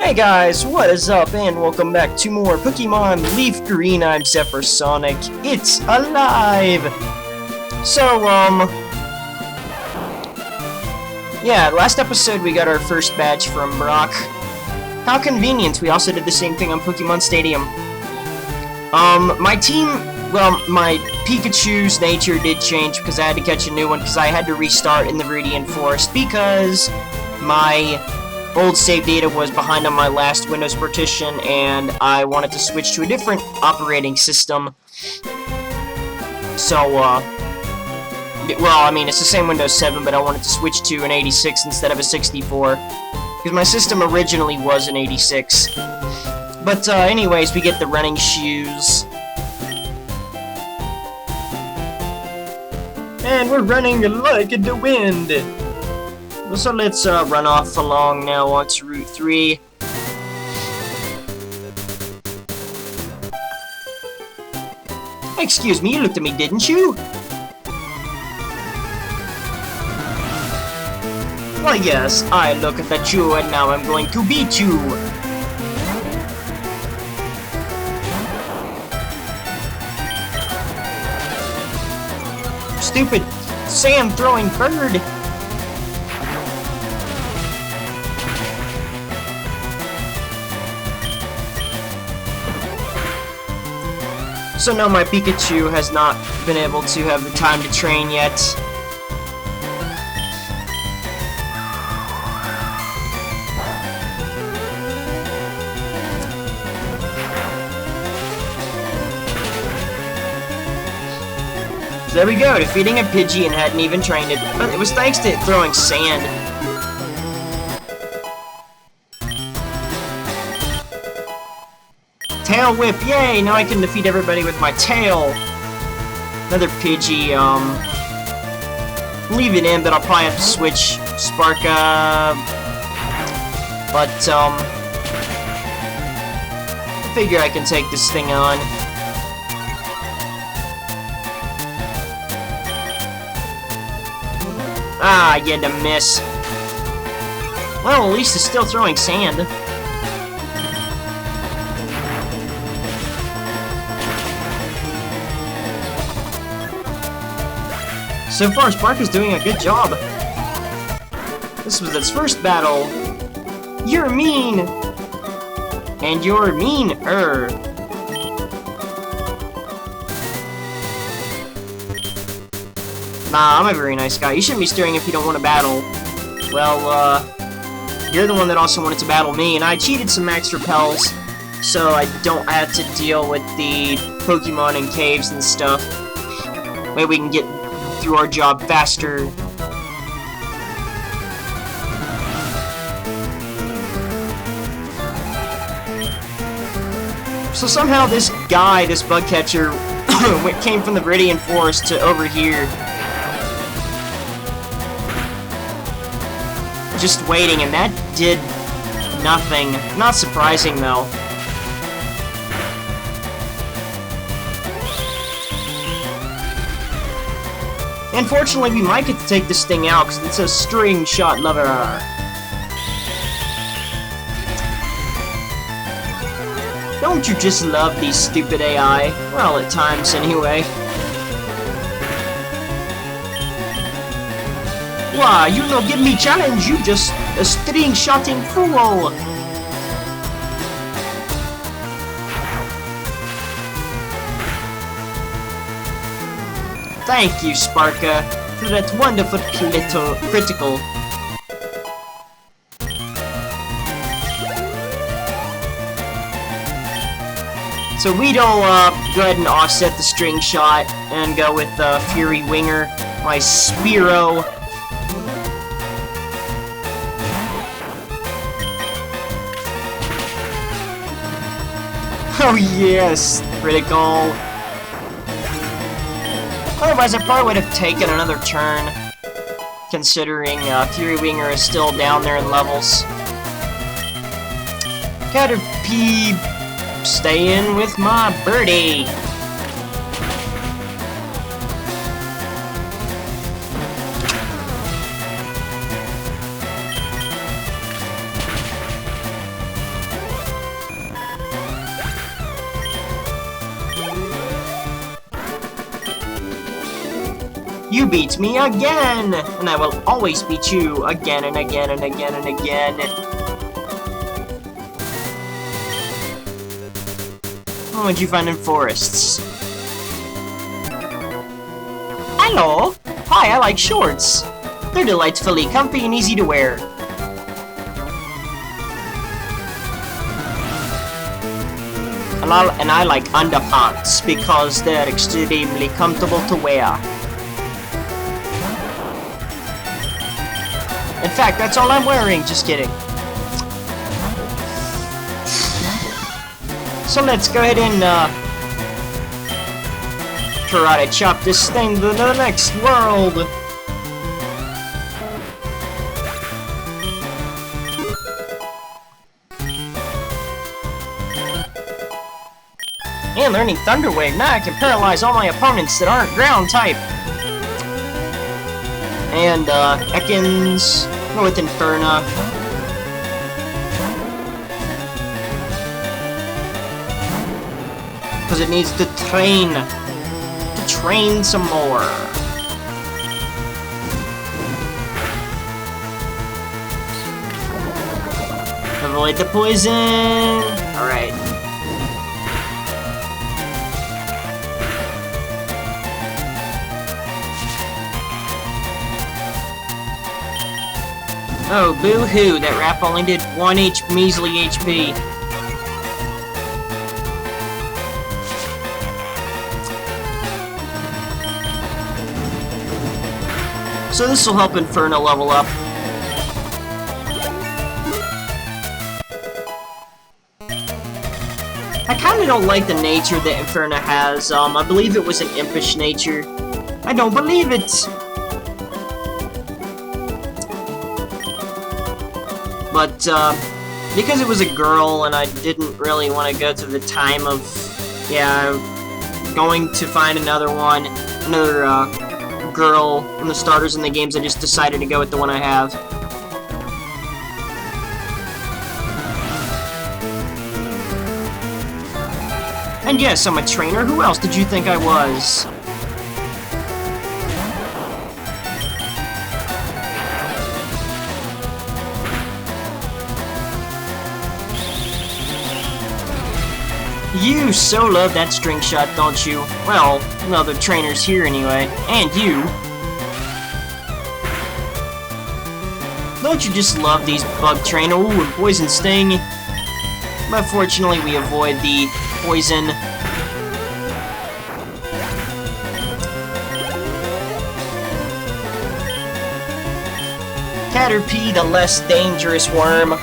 Hey guys, what is up, and welcome back to more Pokemon LeafGreen. I'm ZephyrSonic. It's alive! So, yeah, last episode we got our first badge from Brock. How convenient, we also did the same thing on Pokemon Stadium. My team, well, my Pikachu's nature did change because I had to catch a new one because I had to restart in the Viridian Forest because my old save data was behind on my last Windows partition, and I wanted to switch to a different operating system. So, well, I mean, it's the same Windows 7, but I wanted to switch to an 86 instead of a 64, because my system originally was an 86. But, anyways, we get the running shoes. And we're running like the wind! So let's run off along now onto Route 3. Excuse me, you looked at me, didn't you? Why yes, I looked at you and now I'm going to beat you. Stupid sand-throwing bird! So no, my Pikachu has not been able to have the time to train yet. So there we go, defeating a Pidgey and hadn't even trained it, but it was thanks to it throwing sand. Tail Whip, yay! Now I can defeat everybody with my tail! Another Pidgey, leave it in, but I'll probably have to switch Sparka, but, I figure I can take this thing on. Ah, I get to miss. Well, at least it's still throwing sand. So far, Sparka's doing a good job. This was its first battle. You're mean! And you're meaner. Nah, I'm a very nice guy. You shouldn't be steering if you don't want to battle. Well, you're the one that also wanted to battle me, and I cheated some max repels, so I don't have to deal with the Pokemon in caves and stuff. Maybe we can get through our job faster. So somehow this guy, this bug catcher, came from the Viridian Forest to over here. Just waiting, and that did nothing. Not surprising, though. Unfortunately, we might get to take this thing out, because it's a string shot lover. Don't you just love these stupid AI? Well, at times, anyway. Why, you no give me challenge, you just a string-shotting fool! Thank you, Sparka, for that wonderful critical. So we'll go ahead and offset the string shot and go with Fury Winger, my Spearow. Oh yes, critical. Otherwise, I probably would have taken another turn, considering Fury Winger is still down there in levels. Caterpie, staying with my birdie. You beat me again! And I will always beat you again and again and again and again. What'd you find in forests? Hello! Hi, I like shorts. They're delightfully comfy and easy to wear. And I like underpants because they're extremely comfortable to wear. In fact, that's all I'm wearing, just kidding. So let's go ahead and karate chop this thing to the next world. And learning Thunder Wave, now I can paralyze all my opponents that aren't ground type. And Ekans, go with Inferna. Because it needs to train some more. Avoid the poison. Alright. Oh, boo-hoo, that rap only did 1 measly HP. So this will help Inferno level up. I kinda don't like the nature that Inferno has. I believe it was an impish nature. I don't believe it! But, because it was a girl and I didn't really want to go to the time of, going to find another girl from the starters in the games, I just decided to go with the one I have. And yes, I'm a trainer. Who else did you think I was? You so love that string shot, don't you? Well, the trainers here anyway. And you. Don't you just love these bug train? Ooh, and poison sting. But fortunately, we avoid the poison. Caterpie, the less dangerous worm.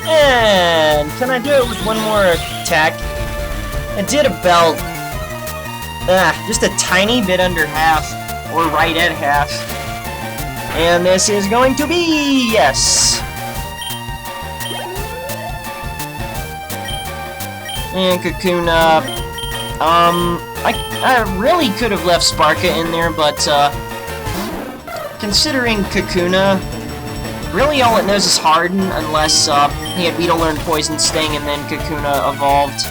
And can I do it with one more attack? I did about, just a tiny bit under half, or right at half. And this is going to be, yes. And Kakuna, I really could have left Sparka in there, but, considering Kakuna, really all it knows is Harden, unless, he had Weedle learn Poison Sting and then Kakuna evolved.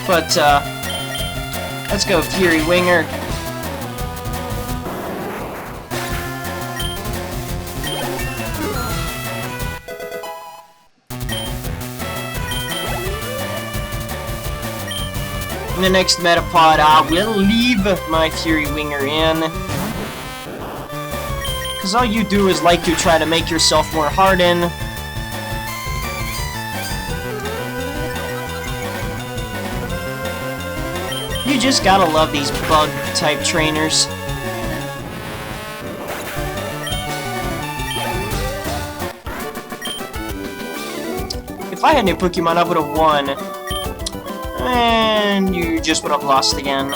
But, let's go Fury Winger. In the next Metapod, I will leave my Fury Winger in. Because all you do is like to try to make yourself more Harden. You just gotta love these bug-type trainers. If I had new Pokemon, I would have won. And you just would have lost again.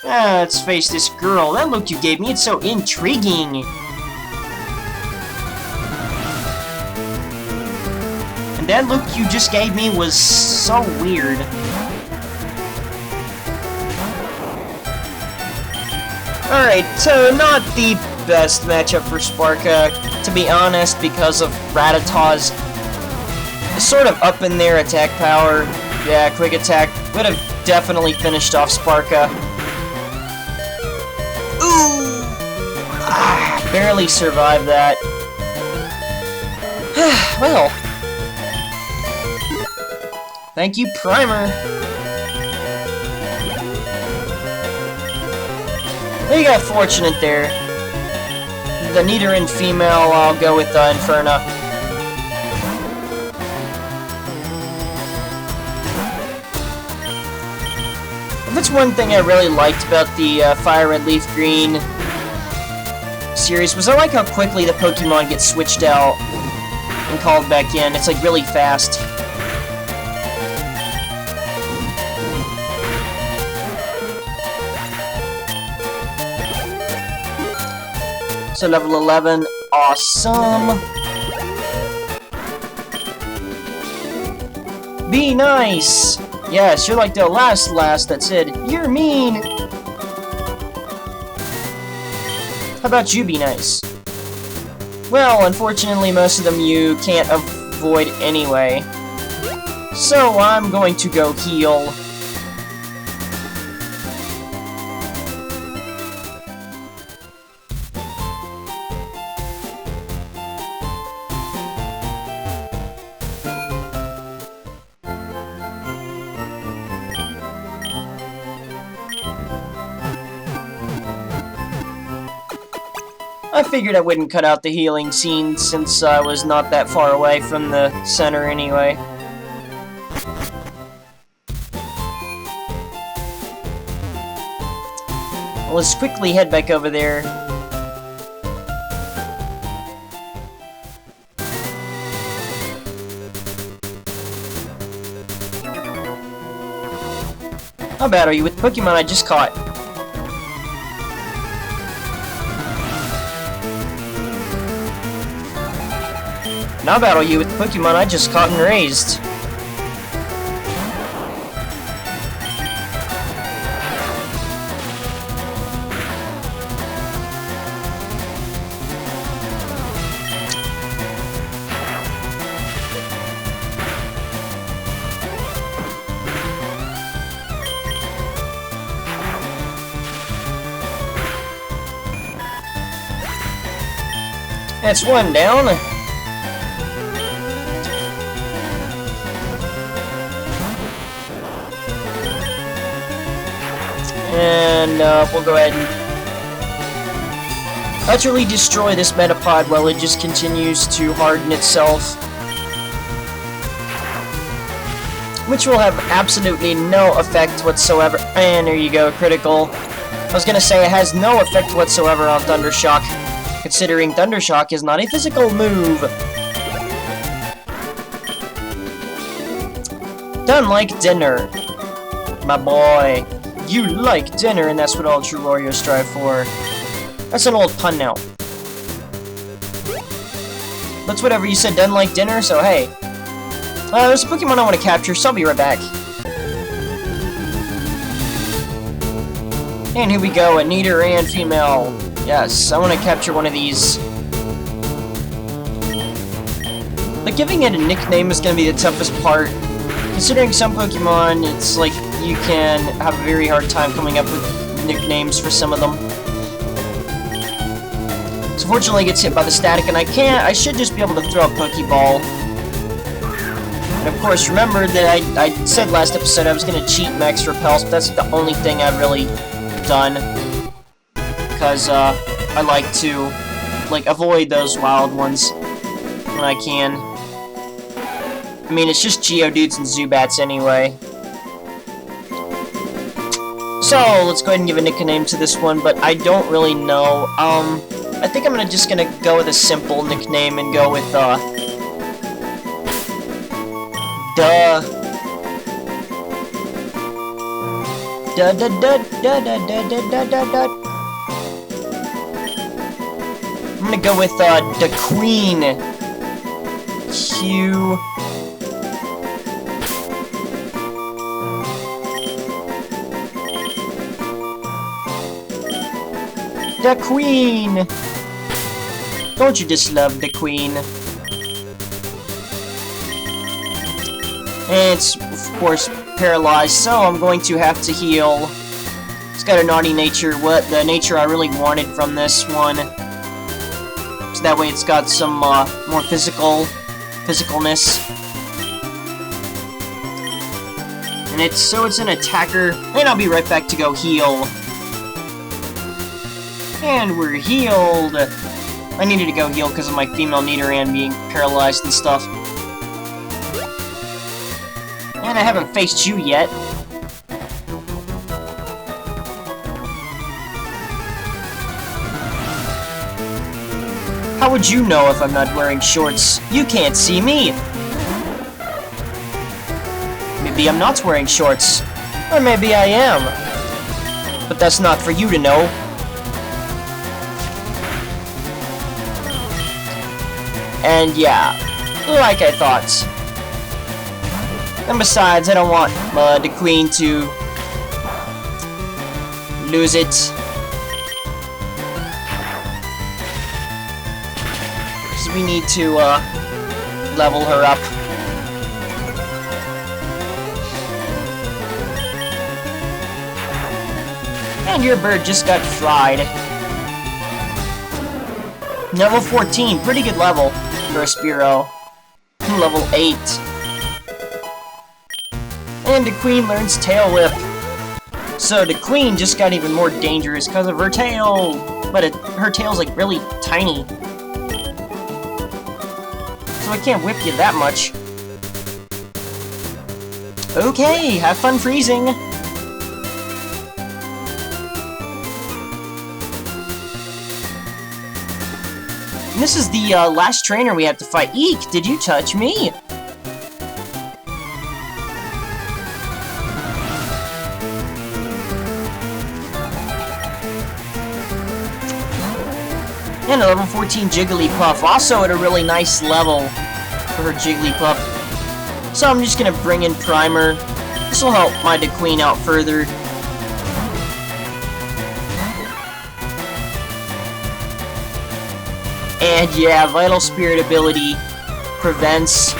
Let's face this girl. That look you gave me, it's so intriguing. And that look you just gave me was so weird. Alright, so not the best matchup for Sparka, to be honest, because of Rattata's sort of up in there attack power. Yeah, quick attack would have definitely finished off Sparka. Ooh! Barely survived that. Well. Thank you, Primer. You got fortunate there. The Nidoran female, I'll go with Inferna. That's one thing I really liked about the Fire Red Leaf Green series, was I like how quickly the Pokemon get switched out and called back in. It's like really fast. So level 11, awesome. Be nice. Yes, you're like the last that said, you're mean. How about you be nice? Well, unfortunately, most of them you can't avoid anyway. So I'm going to go heal. I figured I wouldn't cut out the healing scene since I was not that far away from the center anyway. Let's quickly head back over there. How bad are you with Pokemon I just caught? Now battle you with the Pokemon I just caught and raised. That's one down. And we'll go ahead and utterly destroy this Metapod while it just continues to harden itself. Which will have absolutely no effect whatsoever. And there you go, critical. I was gonna say it has no effect whatsoever on Thundershock, considering Thundershock is not a physical move. Done like dinner, my boy. You like dinner, and that's what all true warriors strive for. That's an old pun now. That's whatever you said, done like dinner, so hey. There's a Pokemon I want to capture, so I'll be right back. And here we go, a Nidoran female. Yes, I want to capture one of these. But giving it a nickname is going to be the toughest part. Considering some Pokemon, it's like you can have a very hard time coming up with nicknames for some of them. So fortunately it gets hit by the static, and I should just be able to throw a Pokeball. And of course, remember that I said last episode I was going to cheat Max Repulse, but that's the only thing I've really done. Because I like to avoid those wild ones when I can. I mean, it's just Geodudes and Zubats anyway. So, let's go ahead and give a nickname to this one, but I don't really know. I think I'm just gonna go with a simple nickname and go with, Duh. Da da da da da da da da da. I'm gonna go with, the Queen. Q. The Queen! Don't you just love the Queen? And it's, of course, paralyzed, so I'm going to have to heal. It's got a naughty nature, the nature I really wanted from this one. So that way it's got some more physicalness. And it's an attacker, and I'll be right back to go heal. And we're healed. I needed to go heal because of my female Nidoran being paralyzed and stuff. And I haven't faced you yet. How would you know if I'm not wearing shorts? You can't see me! Maybe I'm not wearing shorts. Or maybe I am. But that's not for you to know. And yeah, like I thought. And besides, I don't want the Queen to lose it. Because we need to level her up. And your bird just got fried. Level 14, pretty good level for a Spearow. Level 8. And the Queen learns Tail Whip. So the Queen just got even more dangerous because of her tail. But her tail's like really tiny. So I can't whip you that much. Okay, have fun freezing. And this is the last trainer we have to fight. Eek, did you touch me? And a level 14 Jigglypuff, also at a really nice level for her Jigglypuff. So I'm just gonna bring in Primer. This will help my Queen out further. And yeah, Vital Spirit ability prevents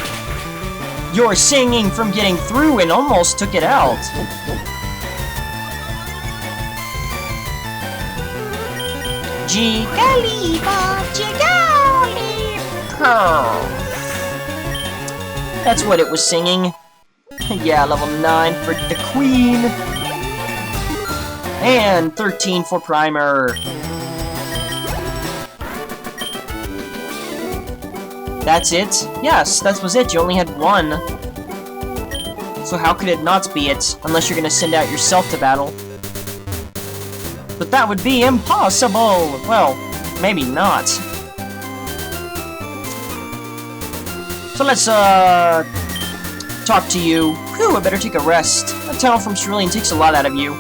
your singing from getting through and almost took it out. Jigglypuff, Jigglypuff. That's what it was singing. Yeah, level 9 for the Queen. And 13 for Primer. That's it? Yes, that was it. You only had one. So how could it not be it? Unless you're gonna send out yourself to battle. But that would be impossible! Well, maybe not. So let's, talk to you. Whew, I better take a rest. That tunnel from Cerulean takes a lot out of you.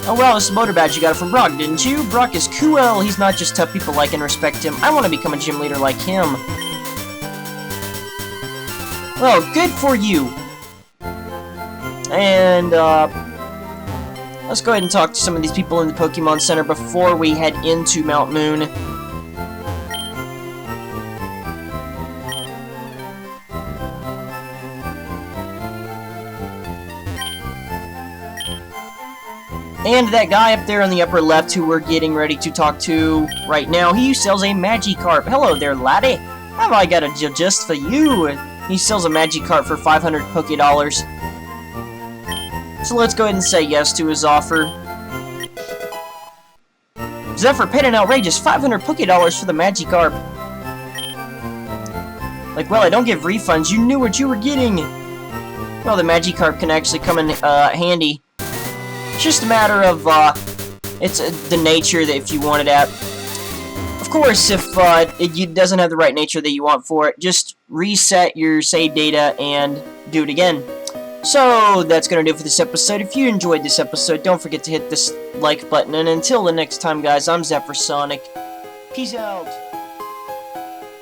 Oh well, this is a motor badge you got it from Brock, didn't you? Brock is cool. He's not just tough people like and respect him. I want to become a gym leader like him. Well, good for you. And, let's go ahead and talk to some of these people in the Pokemon Center before we head into Mount Moon. And that guy up there on the upper left who we're getting ready to talk to right now, he sells a Magikarp. Hello there, laddie. Have I got a deal just for you? He sells a Magikarp for 500 Poké-Dollars. So let's go ahead and say yes to his offer. Zephyr paid an outrageous 500 Poké-Dollars for the Magikarp. Like, well, I don't give refunds. You knew what you were getting. Well, the Magikarp can actually come in handy. It's just a matter of, it's the nature that if you want it at. Of course, if it doesn't have the right nature that you want for it, just reset your save data and do it again. So, that's going to do it for this episode. If you enjoyed this episode, don't forget to hit this like button. And until the next time, guys, I'm ZephyrSonic. Peace out.